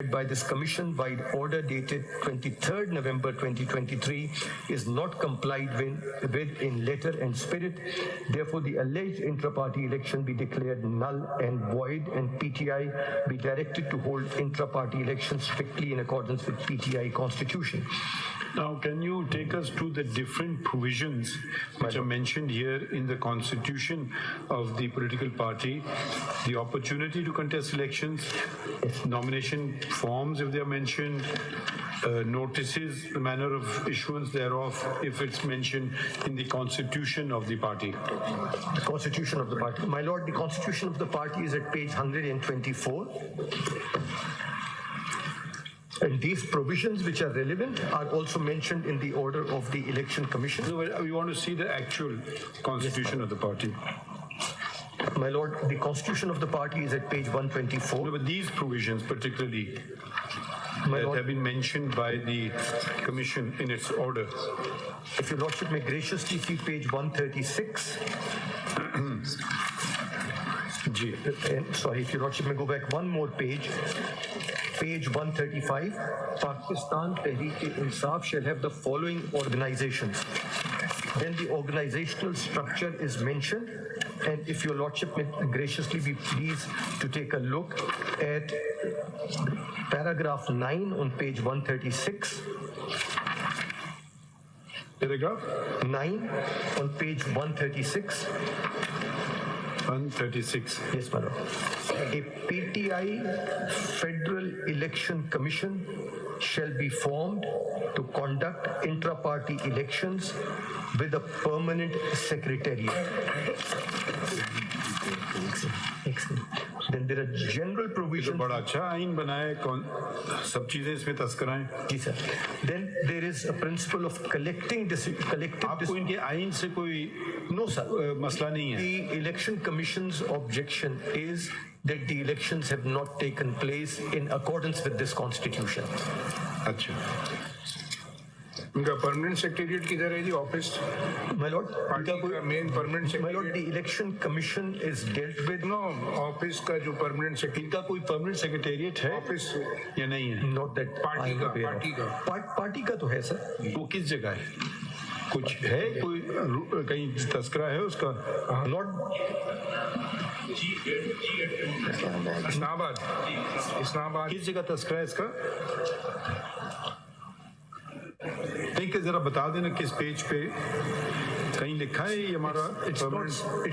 by this commission by order dated 23rd November 2023 is not complied with in letter and spirit. Therefore, the alleged intra-party election be declared null and void, and PTI be directed to hold intra-party elections strictly in accordance with PTI constitution. Now, can you take us to the different provisions which are mentioned here in the constitution of the political party? The opportunity to contest elections, nomination forms if they are mentioned, notices, the manner of issuance thereof if it's mentioned in the constitution of the party. The constitution of the party. My lord, the constitution of the party is at page 124. And these provisions which are relevant are also mentioned in the order of the Election Commission. So we want to see the actual constitution of the party. My lord, the constitution of the party is at page 124. No, but these provisions particularly My that lord, have been mentioned by the commission in its order. if your lordship may graciously see page 136. Sorry, if your lordship may go back one more page. Page 135, Pakistan Tehreek-e-Insaf shall have the following organizations. Then the organizational structure is mentioned, and if your lordship may graciously be pleased to take a look at paragraph 9 on page 136. Paragraph 9 on page 136. 136. Yes, madam. A PTI Federal Election Commission shall be formed to conduct intra-party elections with a permanent secretariat. Excellent. Then there are general provisions. बड़ा अच्छा आइन बनाए सब चीजें इसमें तस्कर हैं जी sir. Then there is a principle of collective आपको इनके आइन से कोई no sir मसला नहीं है. The Election Commission's objection is that the elections have not taken place in accordance with this constitution. अच्छा. उनका परमानेंट सेक्रेटरीट किधर है जी ऑफिस? My lord, पार्टी का main permanent my lord, secretariat. the Election Commission is dealt with. No office का जो permanent secretary इनका कोई परमानेंट सेक्रेटेरिएट है ऑफिस या नहीं है? Not that party I am का aware of. पार्टी का तो है सर. वो किस जगह है? कुछ है कोई कहीं तस्करा है उसका? Not इस्लामाबाद किस जगह तस्करा है इसका? नहीं कि जरा बता देना किस पेज पे कहीं लिखा है ये हमारा it's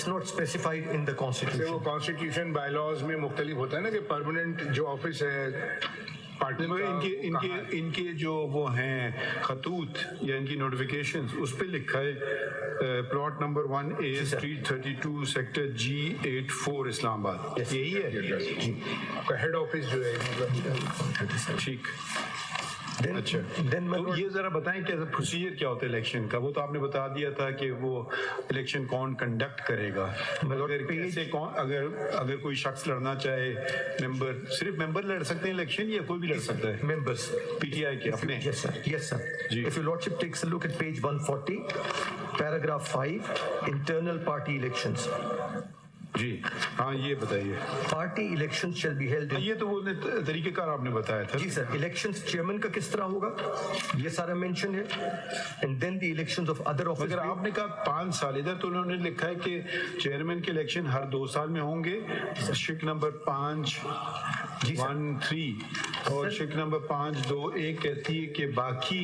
not specified in the वो constitution. कॉन्स्टिट्यूशन बायलॉज में मुख्तलिफ होता है ना कि परमानेंट जो ऑफिस है पार्टी का इनके जो वो हैं खतूत या इनकी नोटिफिकेशंस उस पे लिखा है plot number 1A street 32 sector G84 Islamabad. यही है हेड ऑफिस जो है ठीक. Then, अच्छा. then my तो lord, ये जरा बताएं कि प्रोसीजर क्या होता है इलेक्शन का? वो तो आपने बता दिया था कि वो इलेक्शन कौन कंडक्ट करेगा. अगर कैसे कौन अगर कोई शख्स लड़ना चाहे मेंबर, सिर्फ मेंबर लड़ सकते हैं इलेक्शन या कोई भी लड़ सकता है? members. पीटीआई के अपने. Yes sir. Yes sir. Ji. If your lordship takes a look at page 140, paragraph 5, internal party elections. जी हाँ ये बताइए. Party elections shall be held in. ये तो वो तरीकेकार आपने बताया था. जी सर. Elections chairman का किस तरह होगा ये सारा मेंशन है. And then the elections of other officers. मगर आपने कहा 5 साल, इधर तो उन्होंने लिखा है कि चेयरमैन के इलेक्शन हर 2 साल में होंगे. शिक नंबर 5(1)(3) और शिक नंबर 5(2)(1) कहती है कि बाकी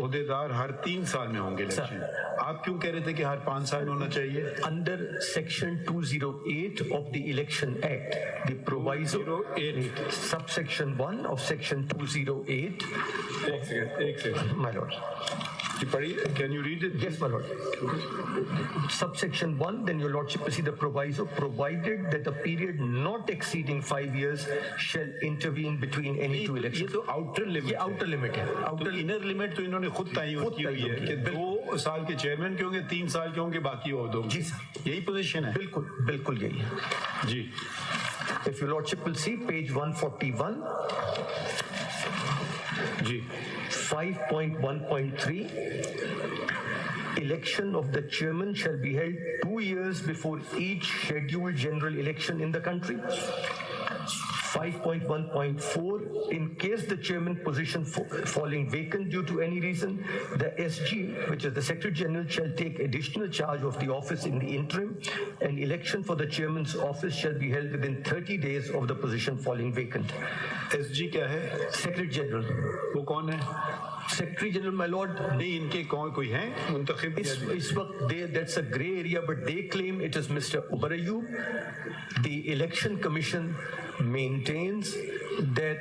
ओहदेदार हर 3 साल में होंगे इलेक्शन. आप क्यों कह रहे थे कि हर 5 साल में होना चाहिए? Under section 208 of the Election Act, the proviso 208 subsection 1 of section 208. एक second My lord. Can you read it? Yes, my lord. Subsection 1, then your lordship will see the proviso, provided that a period not exceeding 5 years shall intervene between any two ये elections. तो outer limit ये outer limit है. तो inner limit तो इन्होंने खुद तय की हुई है कि 2 साल के चेयरमैन के होंगे, 3 साल के होंगे, बाकी होंगे. जी सर. यही पोजीशन है. बिल्कुल बिल्कुल यही है. जी. If your lordship will see page 141. Ji 5.1.3, election of the chairman shall be held 2 years before each scheduled general election in the country. 5.1.4, in case the chairman position falling vacant due to any reason, the SG, which is the Secretary General, shall take additional charge of the office in the interim, and election for the chairman's office shall be held within 30 days of the position falling vacant. SG क्या है? Secretary General. वो कौन है? Secretary General, my lord. नहीं, इनके कौन कोई है मुंतखब? इस वक्त that's a grey area, but they claim it is Mr. Umar Ayyub. The election commission maintains that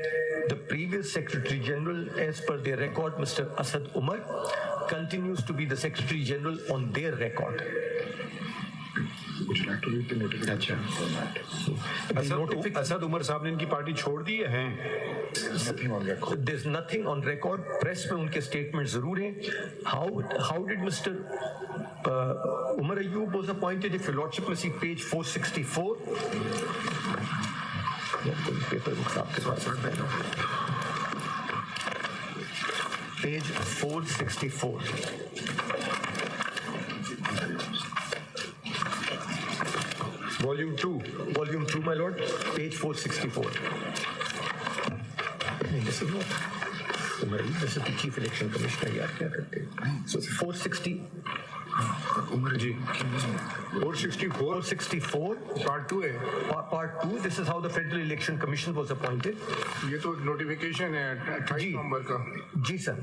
the previous Secretary General, as per their record, Mr. Asad Umar, continues to be the Secretary General on their record. Would you like to read the notification? Asad Umar साहब ने इनकी party छोड़ दी है? Nothing on record. There's nothing on record. Press में उनके statements जरूर हैं. How did Mr. Umar Ayyub was appointed? If your lordship may see page 464. Paper books आपके पास है. Page 464. Volume 2. Volume 2, my lord, page 464. This is not. This is the Chief Election Commissioner. यार क्या करते हैं? So 460. Umar ji, 464 part 2 है. Part 2. This is how the Federal Election Commission was appointed. ये तो notification है 28 नवंबर का. जी सर.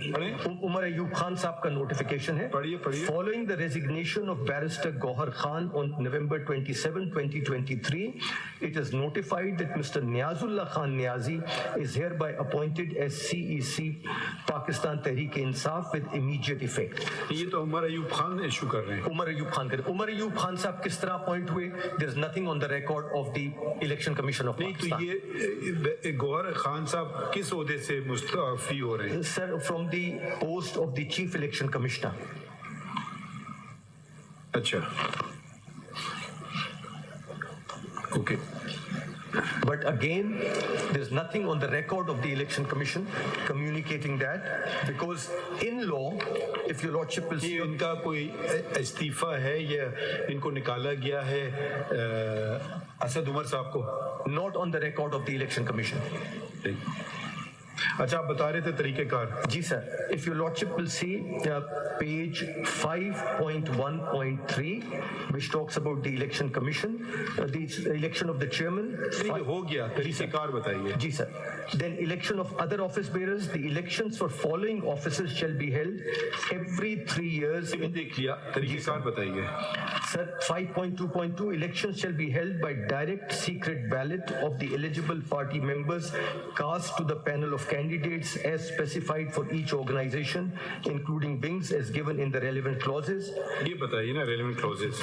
Umar Ayyub Khan साहब का notification है. पढ़िए. Following the resignation of Barrister Gohar Khan on November 27, 2023, it is notified that Mr. Niazullah Khan Niazi is hereby appointed as CEC Pakistan Tehreek-e-Insaf with immediate effect. ये तो Umar Ayub Khan issue कर रहे हैं. Umar Ayyub Khan साहब किस तरह appoint हुए? There is nothing on the record of the Election Commission of नहीं तो Pakistan. ये गौहर खान साहब किस ओहदे से मुस्तफी हो रहे हैं? Sir, from the post of the Chief Election Commissioner. अच्छा. Okay. But again, there's nothing on the record of the Election Commission communicating that, because in law, if your lordship will see, ये इनका कोई इस्तीफा है या इनको निकाला गया है असद उमर साहब को? not on the record of the Election Commission. अच्छा, आप बता रहे थे तरीक़ेकार. जी sir, if your lordship will see page 5.1.3, which talks about the Election Commission, the election of the chairman. नहीं हो गया, तरीक़ेकार बताइए. जी sir. Then election of other office bearers. The elections for following offices shall be held every 3 years. देख लिया, तरीक़ेकार बताइए. Sir, 5.2.2, elections shall be held by direct secret ballot of the eligible party members cast to the panel of candidates as specified for each organization, including wings as given in the relevant clauses. ये बताइए ना relevant clauses.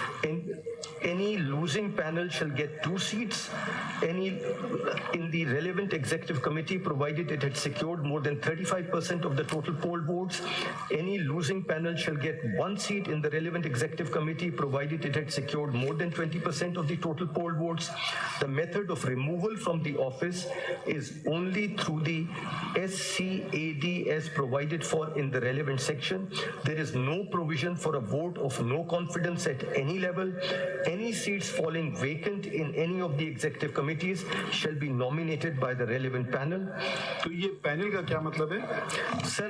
Any losing panel shall get 2 seats. In the relevant executive committee, provided it had secured more than 35% of the total poll votes. Any losing panel shall get 1 seat in the relevant executive committee, provided it had secured more than 20% of the total poll votes. The method of removal from the office is only through the SCAD as provided for in the relevant section. There is no provision for a vote of no confidence at any level. Any seats falling vacant in any of the executive committees shall be nominated by the relevant panel. तो ये panel का क्या मतलब है? Sir,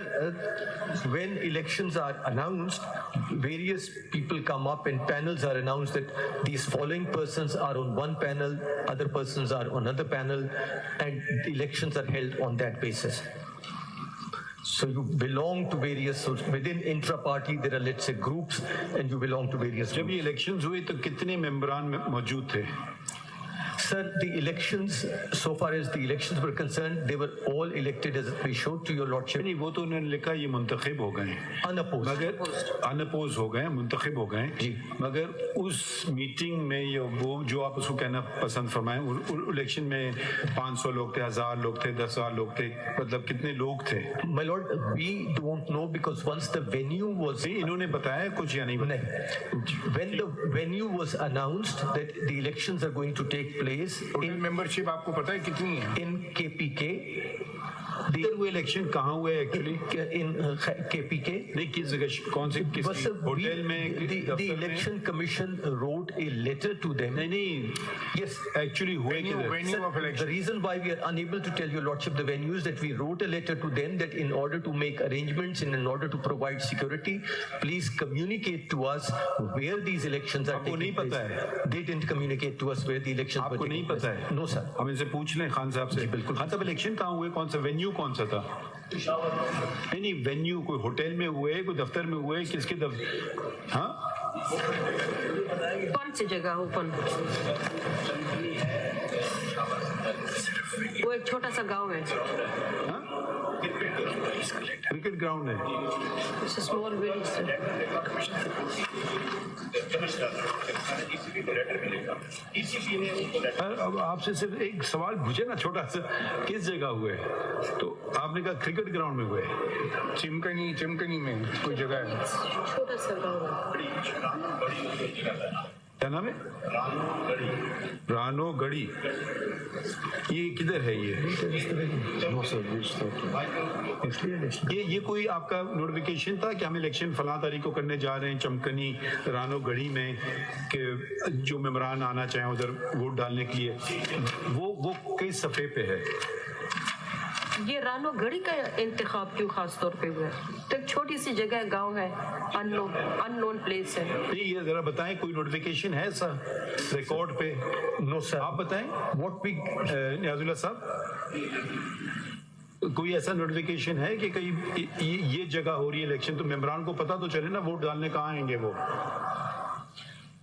when elections are announced, various people come up and panels are announced that these following persons are on one panel, other persons are on another panel, and elections are held on that basis. So you belong to various, within intra-party there are, let's say, groups, and you belong to various जब groups. ये elections हुए तो कितने मेंबरान मौजूद थे? Sir, the elections, so far as the elections were concerned, they were all elected as we showed to your lordship. नहीं, वो तो उन्होंने लिखा ये मुंतखब हो गए. Unopposed. मगर अनअपोज हो गए, मुंतखब हो गए. जी. मगर उस मीटिंग में ये वो जो आप उसको कहना पसंद फरमाएं, इलेक्शन में 500 लोग थे, 1000 लोग थे, 10,000 लोग थे, मतलब कितने लोग थे? My lord, we don't know, because once the venue was... इन्होंने बताया कुछ या नहीं बताया? When the venue was announced that the elections are going to take place Total membership आपको पता है कितनी है? in KPK, वो इलेक्शन कहाँ हुए एक्चुअली? in KPK, नहीं, किस जगह, कौन से, किस होटल में? the election commission wrote wrote a letter to them. नहीं, Yes, actually हुए किधर? venue of the election. reason why we are unable to tell your lordship the venue is that we wrote a letter to them that in order to make arrangements and in order to provide security, please communicate to us where these elections are आपको नहीं taking पता place. They didn't communicate to us where the elections were आपको taking नहीं place. पता है? No, sir. हम इनसे पूछ लें खान साहब से। बिल्कुल। खान साहब इलेक्शन कहाँ हुए, कौन सा वेन्यू कौन सा था? नहीं, वेन्यू कोई होटल में हुए, कोई दफ्तर में हुए, किसके दफ्तर? हाँ, कौन सी जगह ओपन? वो एक छोटा सा गांव है। हाँ? क्रिकेट ग्राउंड है। It's a small village. अब आपसे सिर्फ एक सवाल पूछे ना छोटा सा, किस जगह हुए? तो आपने कहा क्रिकेट ग्राउंड में हुए। चिमकनी में कोई जगह है। छोटा सा गांव है। क्या नाम है? रानो गढ़ी। ये किधर है ये? ये कोई आपका नोटिफिकेशन था कि हम इलेक्शन फलां तारीख को करने जा रहे हैं चमकनी रानो गढ़ी में, कि जो मेम्बरान आना चाहें उधर वोट डालने के लिए? वो किस सफ़े पे है? ये रानो गढ़ी का इंतखाब क्यों खास तौर पे हुआ है? तो एक छोटी सी जगह गांव है, अननोन प्लेस है। नहीं, ये जरा बताएं, कोई नोटिफिकेशन है ऐसा रिकॉर्ड पे? No, sir. आप बताएं। What we नियाजुल्ला साहब, कोई ऐसा नोटिफिकेशन है कि कहीं ये जगह हो रही है इलेक्शन, तो मेम्बरान को पता तो चले ना वोट डालने कहाँ आएंगे वो?